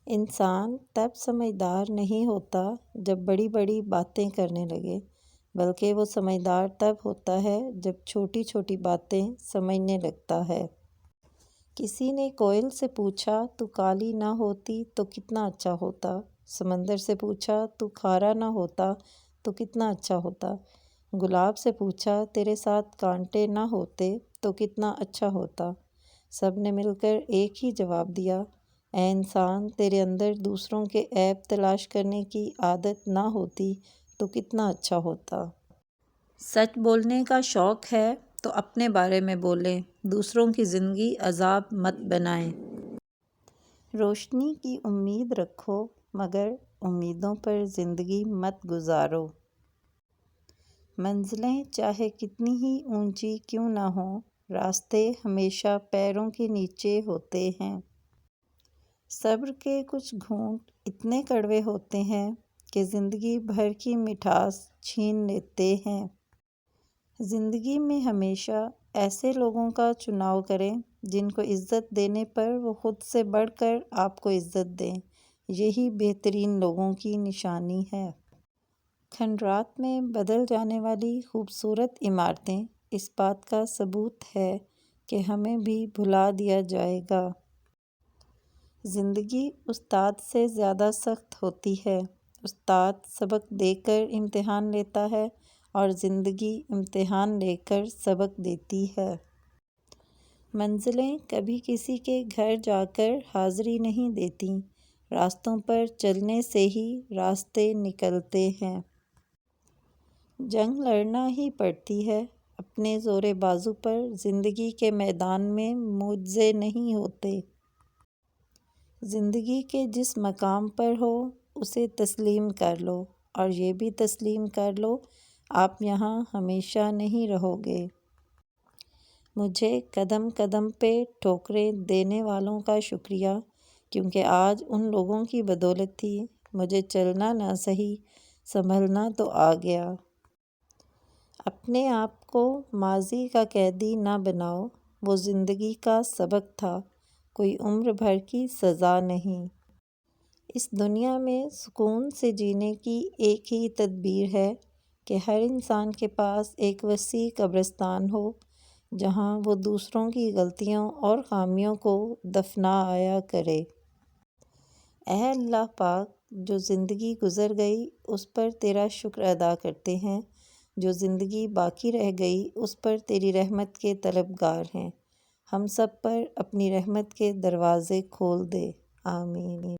انسان تب سمجھدار نہیں ہوتا جب بڑی بڑی باتیں کرنے لگے، بلکہ وہ سمجھدار تب ہوتا ہے جب چھوٹی چھوٹی باتیں سمجھنے لگتا ہے۔ کسی نے کوئل سے پوچھا تو کالی نہ ہوتی تو کتنا اچھا ہوتا، سمندر سے پوچھا تو کھارا نہ ہوتا تو کتنا اچھا ہوتا، گلاب سے پوچھا تیرے ساتھ کانٹے نہ ہوتے تو کتنا اچھا ہوتا، سب نے مل کر ایک ہی جواب دیا، اے انسان تیرے اندر دوسروں کے عیب تلاش کرنے کی عادت نہ ہوتی تو کتنا اچھا ہوتا۔ سچ بولنے کا شوق ہے تو اپنے بارے میں بولیں، دوسروں کی زندگی عذاب مت بنائیں۔ روشنی کی امید رکھو مگر امیدوں پر زندگی مت گزارو۔ منزلیں چاہے کتنی ہی اونچی کیوں نہ ہوں، راستے ہمیشہ پیروں کے نیچے ہوتے ہیں۔ صبر کے کچھ گھونٹ اتنے کڑوے ہوتے ہیں کہ زندگی بھر کی مٹھاس چھین لیتے ہیں۔ زندگی میں ہمیشہ ایسے لوگوں کا چناؤ کریں جن کو عزت دینے پر وہ خود سے بڑھ کر آپ کو عزت دیں، یہی بہترین لوگوں کی نشانی ہے۔ کھنڈرات میں بدل جانے والی خوبصورت عمارتیں اس بات کا ثبوت ہے کہ ہمیں بھی بھلا دیا جائے گا۔ زندگی استاد سے زیادہ سخت ہوتی ہے، استاد سبق دے کر امتحان لیتا ہے اور زندگی امتحان لے کر سبق دیتی ہے۔ منزلیں کبھی کسی کے گھر جا کر حاضری نہیں دیتیں، راستوں پر چلنے سے ہی راستے نکلتے ہیں۔ جنگ لڑنا ہی پڑتی ہے اپنے زور بازو پر، زندگی کے میدان میں معجزے نہیں ہوتے۔ زندگی کے جس مقام پر ہو اسے تسلیم کر لو، اور یہ بھی تسلیم کر لو آپ یہاں ہمیشہ نہیں رہو گے۔ مجھے قدم قدم پہ ٹھوکریں دینے والوں کا شکریہ، کیونکہ آج ان لوگوں کی بدولت ہی مجھے چلنا نہ سہی سنبھلنا تو آ گیا۔ اپنے آپ کو ماضی کا قیدی نہ بناؤ، وہ زندگی کا سبق تھا، کوئی عمر بھر کی سزا نہیں۔ اس دنیا میں سکون سے جینے کی ایک ہی تدبیر ہے کہ ہر انسان کے پاس ایک وسیع قبرستان ہو جہاں وہ دوسروں کی غلطیوں اور خامیوں کو دفنا آیا کرے۔ اے اللہ پاک، جو زندگی گزر گئی اس پر تیرا شکر ادا کرتے ہیں، جو زندگی باقی رہ گئی اس پر تیری رحمت کے طلبگار ہیں، ہم سب پر اپنی رحمت کے دروازے کھول دے، آمین۔